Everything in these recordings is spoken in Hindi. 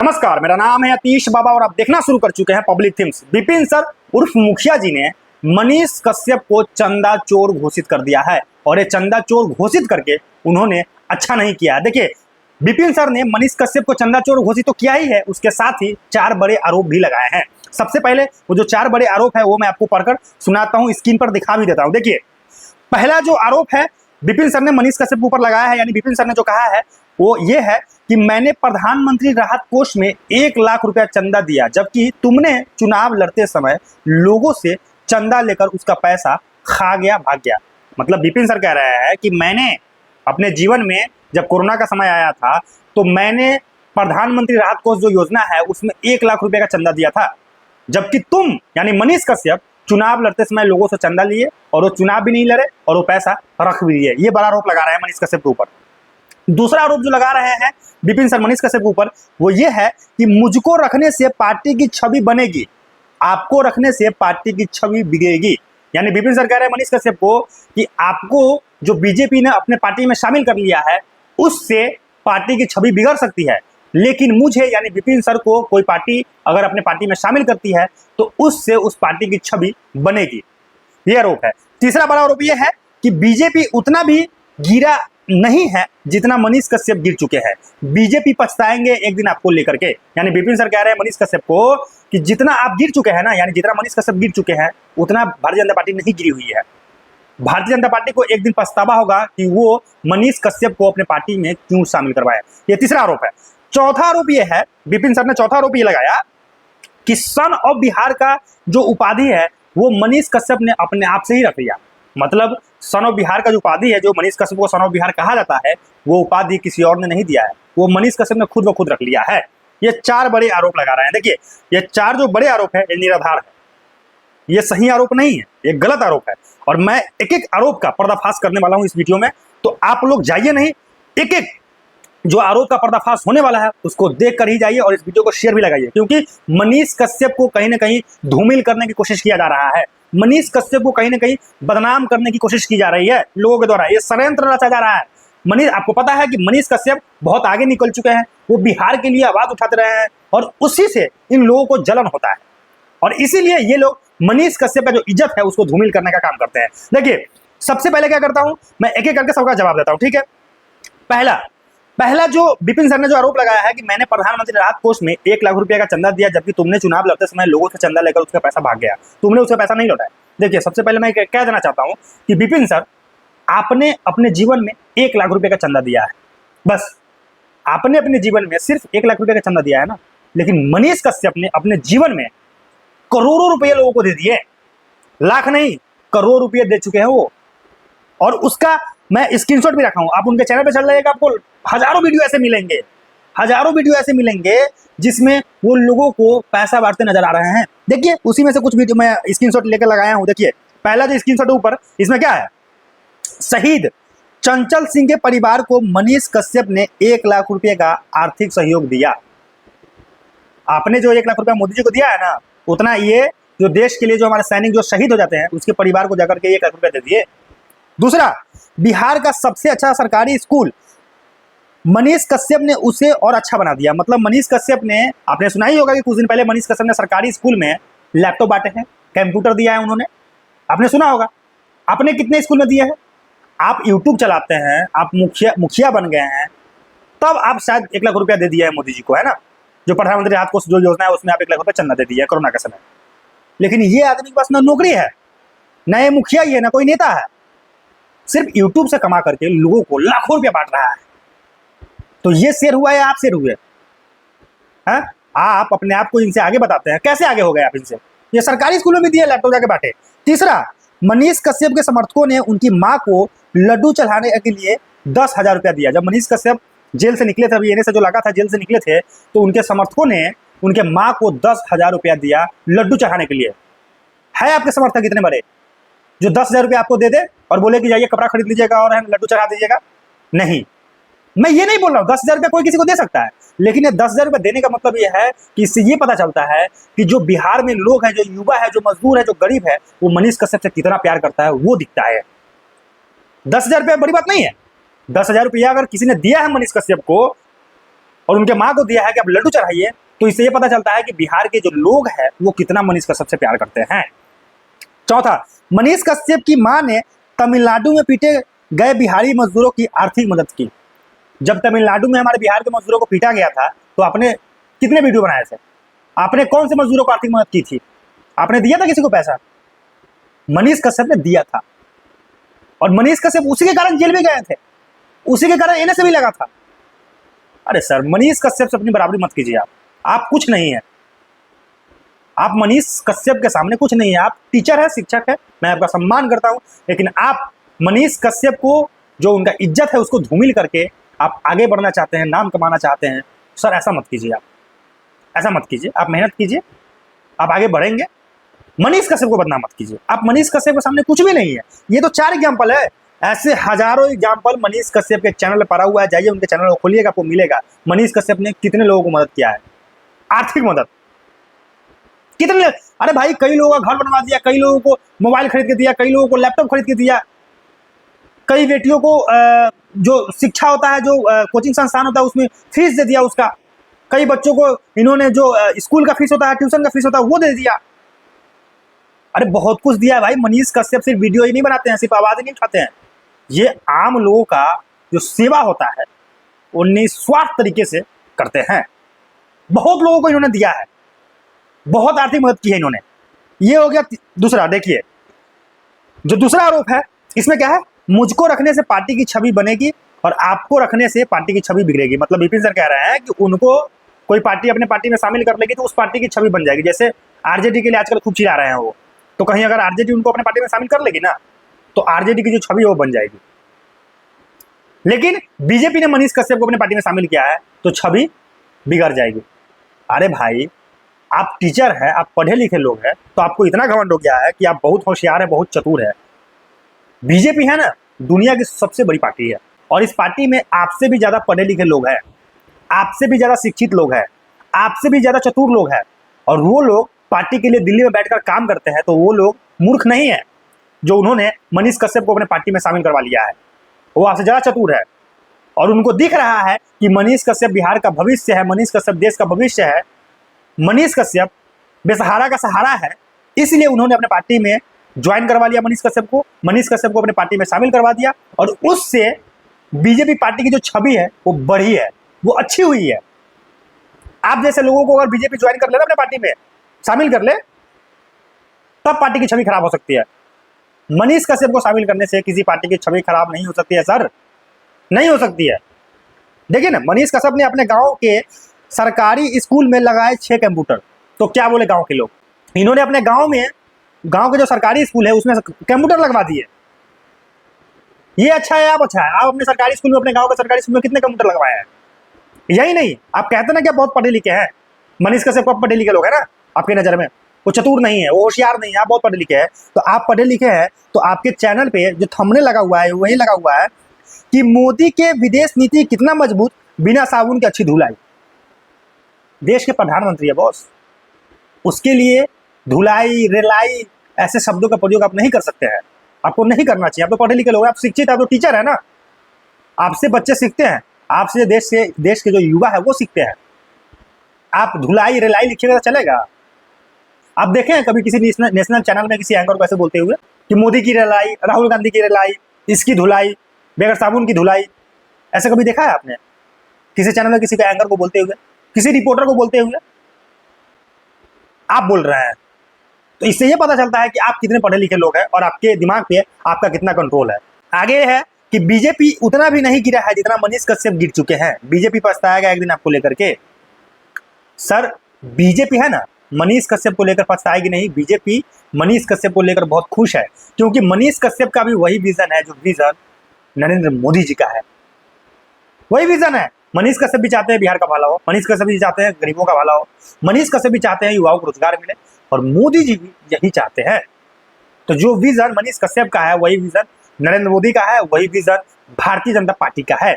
नमस्कार, मेरा नाम है अतीश बाबा और आप देखना शुरू कर चुके हैं पब्लिक थिंग्स। विपिन सर उर्फ मुखिया जी ने मनीष कश्यप को चंदा चोर घोषित कर दिया है और ये चंदा चोर घोषित करके उन्होंने अच्छा नहीं किया। देखिए, विपिन सर ने मनीष कश्यप को चंदा चोर घोषित तो किया ही है, उसके साथ ही 4 बड़े आरोप भी लगाए हैं। सबसे पहले वो जो 4 बड़े आरोप है वो मैं आपको पढ़कर सुनाता हूँ, स्क्रीन पर दिखा भी देता हूँ। देखिए, पहला जो आरोप है विपिन सर ने मनीष कश्यप के ऊपर लगाया है, यानी विपिन सर ने जो कहा है वो ये है कि मैंने प्रधानमंत्री राहत कोष में 1 लाख रुपया चंदा दिया, जबकि तुमने चुनाव लड़ते समय लोगों से चंदा लेकर उसका पैसा खा गया, भाग गया। मतलब विपिन सर कह रहे हैं कि मैंने अपने जीवन में जब कोरोना का समय आया था तो मैंने प्रधानमंत्री राहत कोष जो योजना है उसमें 1 लाख रुपए का चंदा दिया था, जबकि तुम यानी मनीष कश्यप चुनाव लड़ते समय लोगों से चंदा लिए और वो चुनाव भी नहीं लड़े और वो पैसा रख भी लिए। ये बड़ा आरोप लगा रहे हैं मनीष कश्यप के ऊपर। दूसरा आरोप जो लगा रहे हैं विपिन सर मनीष कश्यप के ऊपर वो ये है कि मुझको रखने से पार्टी की छवि बनेगी, आपको रखने से पार्टी की छवि बिगड़ेगी। यानी विपिन सर कह रहे हैं मनीष कश्यप को कि आपको जो बीजेपी ने अपने पार्टी में शामिल कर लिया है उससे पार्टी की छवि बिगड़ सकती है, लेकिन मुझे यानी विपिन सर को कोई पार्टी अगर अपने पार्टी में शामिल करती है तो उससे उस पार्टी की छवि बनेगी। ये आरोप है। तीसरा बड़ा आरोप ये है कि बीजेपी उतना भी गिरा नहीं है जितना मनीष कश्यप गिर चुके हैं। बीजेपी पछताएंगे एक दिन आपको लेकर के। यानी विपिन सर कह रहे हैं मनीष कश्यप को कि जितना आप गिर चुके हैं ना, यानी जितना मनीष कश्यप गिर चुके हैं उतना भारतीय जनता पार्टी नहीं गिरी हुई है। भारतीय जनता पार्टी को एक दिन पछतावा होगा कि वो मनीष कश्यप को अपने पार्टी में क्यों शामिल करवाया। ये तीसरा आरोप है। चौथा आरोप ये है, विपिन सर ने चौथा आरोप ये लगाया कि सन ऑफ बिहार का जो उपाधि है वो मनीष कश्यप ने अपने आप से ही रख लिया। मतलब सन ऑफ बिहार का जो उपाधि है, जो मनीष कश्यप को सन ऑफ बिहार कहा जाता है, वो उपाधि किसी और ने नहीं दिया है, वो मनीष कश्यप ने खुद ब खुद रख लिया है। ये 4 बड़े आरोप लगा रहे हैं। देखिए, ये 4 जो बड़े आरोप है ये निराधार है, ये सही आरोप नहीं है, ये गलत आरोप है। और मैं एक एक आरोप का पर्दाफाश करने वाला हूं इस वीडियो में, तो आप लोग जाइए नहीं, एक एक जो आरोप का पर्दाफाश होने वाला है उसको देख कर ही जाइए और इस वीडियो को शेयर भी लगाइए, क्योंकि मनीष कश्यप को कहीं ना कहीं धूमिल करने की कोशिश किया जा रहा है। मनीष कश्यप को कहीं ना कहीं बदनाम करने की कोशिश की जा रही है लोगों के द्वारा। ये षड्यंत्र रचा जा रहा है। मनीष, आपको पता है कि मनीष कश्यप बहुत आगे निकल चुके हैं, वो बिहार के लिए आवाज उठाते रहे हैं और उसी से इन लोगों को जलन होता है और इसीलिए ये लोग मनीष कश्यप का जो इज्जत है उसको धूमिल करने का काम करते हैं। देखिए, सबसे पहले क्या करता हूं मैं, एक एक करके सबका जवाब देता हूं, ठीक है। पहला जो विपिन सर ने जो आरोप लगाया है कि मैंने प्रधानमंत्री राहत कोष में 1 लाख रुपए का चंदा दिया, जबकि तुमने चुनाव लड़ते समय लोगों से चंदा लेकर उसका पैसा भाग गया, तुमने उसका पैसा नहीं लौटाया। देखिए, सबसे पहले मैं कह देना चाहता हूं कि विपिन सर, आपने अपने जीवन में 1 लाख रुपए का चंदा दिया है, बस आपने अपने जीवन में सिर्फ 1 लाख रुपए का चंदा दिया है ना, लेकिन मनीष कश्यप ने अपने जीवन में करोड़ों रुपए लोगों को दे दिए, लाख नहीं करोड़ रुपए दे चुके हैं वो। और उसका मैं स्क्रीनशॉट भी रखा हूं, आप उनके चैनल पे चल जाइएगा, आपको हजारों वीडियो ऐसे मिलेंगे जिसमें वो लोगों को पैसा बांटते नजर आ रहे हैं। देखिए, उसी में से कुछ वीडियो मैं स्क्रीनशॉट लेकर लगाया हूं। देखिए, पहला जो स्क्रीनशॉट ऊपर, इसमें क्या है, शहीद चंचल सिंह के परिवार को मनीष कश्यप ने 1 लाख रुपए का आर्थिक सहयोग दिया। आपने जो 1 लाख रुपया मोदी जी को दिया है ना, उतना ये जो देश के लिए जो हमारे सैनिक जो शहीद हो जाते हैं उसके परिवार को जाकर के 1 लाख रुपया दे दिए। दूसरा, बिहार का सबसे अच्छा सरकारी स्कूल मनीष कश्यप ने उसे और अच्छा बना दिया। मतलब मनीष कश्यप ने, आपने सुना ही होगा कि कुछ दिन पहले मनीष कश्यप ने सरकारी स्कूल में लैपटॉप बांटे हैं, कंप्यूटर दिया है उन्होंने, आपने सुना होगा। आपने कितने स्कूल में दिए हैं? आप यूट्यूब चलाते हैं, आप मुखिया बन गए हैं, तब आप शायद 1 लाख रुपया दे दिया है मोदी जी को, है ना। जो प्रधानमंत्री राहत कोष जो योजना है उसमें आप 1 लाख रुपया चंदा दे दिया है कोरोना के समय। लेकिन ये आदमी के पास ना नौकरी है, ना ये मुखिया ही है, ना कोई नेता है, सिर्फ यूट्यूब से कमा करके लोगों को लाखों रुपया बांट रहा है। तो ये शेर हुआ या आप शेर हुए हैं? आप अपने आप को इनसे आगे बताते हैं, कैसे आगे हो गए आप इनसे? ये सरकारी स्कूलों में दिए लैपटॉप जाके बांटे। तीसरा, मनीष कश्यप के समर्थकों ने उनकी मां को लड्डू चढ़ाने के लिए 10,000 रुपया दिया। जब मनीष कश्यप जेल से निकले थे, अभी एनए से जो लगा था, जेल से निकले थे, तो उनके समर्थकों ने उनके मां को 10,000 रुपया दिया लड्डू चढ़ाने के लिए। है आपके समर्थक इतने बड़े जो 10,000 रुपया आपको दे दे और बोले कि जाइए कपड़ा खरीद लीजिएगा और लड्डू चढ़ा दीजिएगा? नहीं, मैं ये नहीं बोल रहा हूँ 10,000 रुपया कोई किसी को दे सकता है, लेकिन ये 10,000 रुपया देने का मतलब ये है कि इससे ये पता चलता है कि जो बिहार में लोग हैं, जो युवा है, जो मजदूर है, जो गरीब है, वो मनीष कश्यप से कितना प्यार करता है वो दिखता है। 10,000 रुपया बड़ी बात नहीं है। 10,000 रुपया अगर किसी ने दिया है मनीष कश्यप को और उनके माँ को दिया है कि आप लड्डू चढ़ाइए, तो इससे ये पता चलता है कि बिहार के जो लोग हैं वो कितना मनीष कश्यप से प्यार करते हैं। चौथा, मनीष कश्यप की मां ने तमिलनाडु में पीटे गए बिहारी मजदूरों की आर्थिक मदद की। जब तमिलनाडु में हमारे बिहार के मजदूरों को पीटा गया था तो आपने कितने वीडियो बनाए थे? आपने कौन से मजदूरों को आर्थिक मदद की थी? आपने दिया था किसी को पैसा? मनीष कश्यप ने दिया था, और मनीष कश्यप उसी के कारण जेल में गए थे, उसी के कारण एनएसए भी लगा था। अरे सर, मनीष कश्यप से अपनी बराबरी मत कीजिए। आप कुछ नहीं है, आप मनीष कश्यप के सामने कुछ नहीं है। आप टीचर है, शिक्षक है, मैं आपका सम्मान करता हूं, लेकिन आप मनीष कश्यप को जो उनका इज्जत है उसको धूमिल करके आप आगे बढ़ना चाहते हैं, नाम कमाना चाहते हैं। सर ऐसा मत कीजिए, आप ऐसा मत कीजिए। आप मेहनत कीजिए, आप आगे बढ़ेंगे। मनीष कश्यप को बदनाम मत कीजिए। आप मनीष कश्यप के सामने कुछ भी नहीं है। ये तो 4 एग्जाम्पल है, ऐसे हजारों एग्जाम्पल मनीष कश्यप के चैनल पर पड़ा हुआ है। जाइए उनके चैनल को खोलिएगा, आपको मिलेगा मनीष कश्यप ने कितने लोगों को मदद किया है, आर्थिक मदद कितने। अरे भाई, कई लोगों का घर बनवा दिया, कई लोगों को मोबाइल खरीद के दिया, कई लोगों को लैपटॉप खरीद के दिया, कई बेटियों को जो शिक्षा होता है, जो कोचिंग संस्थान होता है उसमें फीस दे दिया उसका। कई बच्चों को इन्होंने जो स्कूल का फीस होता है, ट्यूशन का फीस होता है, वो दे दिया। अरे बहुत कुछ दिया है भाई। मनीष कश्यप सिर्फ वीडियो ही नहीं बनाते हैं, सिर्फ आवाज ही नहीं उठाते हैं। ये आम लोगों का जो सेवा होता है वो निस्वार्थ तरीके से करते हैं। बहुत लोगों को इन्होंने दिया है, बहुत आर्थिक मदद की है इन्होंने। ये हो गया दूसरा। देखिए, जो दूसरा आरोप है इसमें क्या है, मुझको रखने से पार्टी की छवि बनेगी और आपको रखने से पार्टी की छवि बिगड़ेगी। मतलब विपिन सर कह रहे हैं कि उनको कोई पार्टी अपने पार्टी में शामिल कर लेगी तो उस पार्टी की छवि बन जाएगी। जैसे आरजेडी के लिए आजकल खूब चिल्ला रहे हैं वो, तो कहीं अगर आरजेडी उनको अपने पार्टी में शामिल कर लेगी ना तो आरजेडी की जो छवि है वो बन जाएगी। लेकिन बीजेपी ने मनीष कश्यप को अपने पार्टी में शामिल किया है तो छवि बिगड़ जाएगी। अरे भाई, आप टीचर हैं, आप पढ़े लिखे लोग हैं, तो आपको इतना घमंड हो गया है कि आप बहुत होशियार है, बहुत चतुर है। बीजेपी है ना, दुनिया की सबसे बड़ी पार्टी है, और इस पार्टी में आपसे भी ज्यादा पढ़े लिखे लोग हैं, आपसे भी ज्यादा शिक्षित लोग हैं, आपसे भी ज्यादा चतुर लोग हैं, और वो लोग पार्टी के लिए दिल्ली में बैठकर काम करते हैं। तो वो लोग मूर्ख नहीं है जो उन्होंने मनीष कश्यप को अपने पार्टी में शामिल करवा लिया है। वो आपसे ज्यादा चतुर है, और उनको दिख रहा है कि मनीष कश्यप बिहार का भविष्य है, मनीष कश्यप देश का भविष्य है, मनीष कश्यप बेसहारा का सहारा है। इसलिए उन्होंने अपने पार्टी में ज्वाइन करवा लिया मनीष कश्यप को, मनीष कश्यप को अपने पार्टी में शामिल करवा दिया, और उससे बीजेपी पार्टी की जो छवि है वो बढ़ी है, वो अच्छी हुई है। आप जैसे लोगों को अगर बीजेपी ज्वाइन कर ले ना, अपने पार्टी में शामिल कर ले, तब पार्टी की छवि खराब हो सकती है। मनीष कश्यप को शामिल करने से किसी पार्टी की छवि खराब नहीं हो सकती है सर, नहीं हो सकती है। देखिए ना, मनीष कश्यप ने अपने गांव के सरकारी स्कूल में लगाए 6 कंप्यूटर, तो क्या बोले गांव के लोग। इन्होंने अपने गांव में, गांव के जो सरकारी स्कूल है उसमें कंप्यूटर लगवा दिए। ये अच्छा है, आप अच्छा है। आप अपने सरकारी स्कूल में, अपने गांव के सरकारी स्कूल में कितने कंप्यूटर लगवाए हैं? यही नहीं, आप कहते ना कि आप बहुत पढ़े लिखे हैं। मनीष कश्यप को पढ़े लिखे लोग है ना आपकी नजर में, वो चतुर नहीं है, वो होशियार नहीं है, आप बहुत पढ़े लिखे हैं। तो आप पढ़े लिखे हैं तो आपके चैनल पे जो थंबनेल लगा हुआ है वही लगा हुआ है कि मोदी के विदेश नीति कितना मजबूत, बिना साबुन के अच्छी धुलाई। देश के प्रधानमंत्री है बॉस, उसके लिए धुलाई, रेलाई ऐसे शब्दों का प्रयोग आप नहीं कर सकते हैं, आपको नहीं करना चाहिए। आप तो पढ़े लिखे लोग, आप शिक्षित, आप तो टीचर है ना, आपसे बच्चे सीखते हैं, आपसे देश के जो युवा है वो सीखते हैं। आप धुलाई रेलाई लिखिएगा तो चलेगा? आप देखें हैं कभी किसी नेशनल चैनल में किसी एंकर को ऐसे बोलते हुए कि मोदी की रेलाई, राहुल गांधी की रेलाई, इसकी धुलाई, बगैर साबुन की धुलाई? ऐसे कभी देखा है आपने किसी चैनल में किसी का एंकर को बोलते हुए, किसी रिपोर्टर को बोलते हुए? आप बोल रहे हैं। तो इससे ये पता चलता है कि आप कितने पढ़े लिखे लोग हैं और आपके दिमाग पे आपका कितना कंट्रोल है। आगे है कि बीजेपी उतना भी नहीं गिरा है जितना मनीष कश्यप गिर चुके हैं। बीजेपी पछताएगा एक दिन आपको लेकर के। सर, बीजेपी है ना, मनीष कश्यप को लेकर पछताएगी नहीं। बीजेपी मनीष कश्यप को लेकर बहुत खुश है, क्योंकि मनीष कश्यप का भी वही विजन है जो विजन नरेंद्र मोदी जी का है। वही विजन है। मनीष कश्यप भी चाहते हैं बिहार का भला हो, मनीष कश्यप भी चाहते हैं गरीबों का भला हो, मनीष कश्यप भी चाहते हैं युवाओं को रोजगार मिले, और मोदी जी भी यही चाहते हैं। तो जो विजन मनीष कश्यप का है वही विजन नरेंद्र मोदी का है, वही विजन भारतीय जनता पार्टी का है।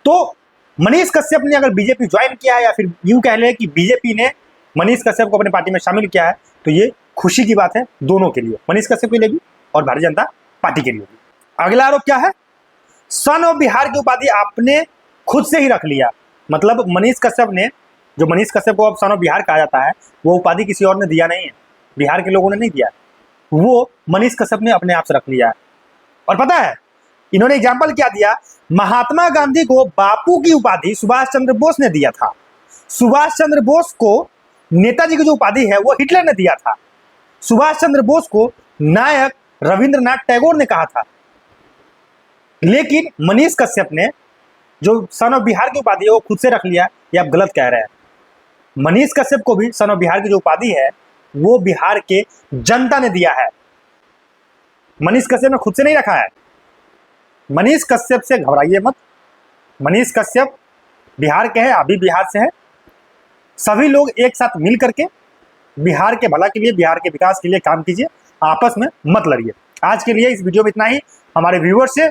तो मनीष कश्यप ने अगर बीजेपी ज्वाइन किया है, या फिर यूं कह ले कि बीजेपी ने मनीष कश्यप को अपने पार्टी में शामिल किया है, तो ये खुशी की बात है दोनों के लिए, मनीष कश्यप के लिए भी और भारतीय जनता पार्टी के लिए भी। अगला आरोप क्या है? सन ऑफ बिहार की उपाधि आपने खुद से ही रख लिया। मतलब मनीष कश्यप ने, जो मनीष कश्यप को अब सन ऑफ बिहार कहा जाता है, वो उपाधि किसी और ने दिया नहीं है, बिहार के लोगों ने नहीं दिया, वो मनीष कश्यप ने अपने आप से रख लिया है। और पता है इन्होंने एग्जाम्पल क्या दिया, महात्मा गांधी को बापू की उपाधि सुभाष चंद्र बोस ने दिया था, सुभाष चंद्र बोस को नेताजी की जो उपाधि है वो हिटलर ने दिया था, सुभाष चंद्र बोस को नायक रविंद्रनाथ टैगोर ने कहा था। लेकिन मनीष कश्यप ने जो सन ऑफ बिहार की उपाधि है वो खुद से रख लिया, ये आप गलत कह रहे हैं। मनीष कश्यप को भी सन ऑफ बिहार की जो उपाधि है वो बिहार के जनता ने दिया है, मनीष कश्यप ने खुद से नहीं रखा है। मनीष कश्यप से घबराइए मत, मनीष कश्यप बिहार के हैं, अभी बिहार से है। सभी लोग एक साथ मिल करके बिहार के भला के लिए, बिहार के विकास के लिए काम कीजिए, आपस में मत लड़िए। आज के लिए इस वीडियो में इतना ही। हमारे व्यूअर से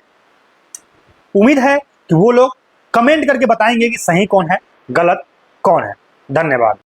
उम्मीद है कि वो लोग कमेंट करके बताएंगे कि सही कौन है, गलत कौन है। धन्यवाद।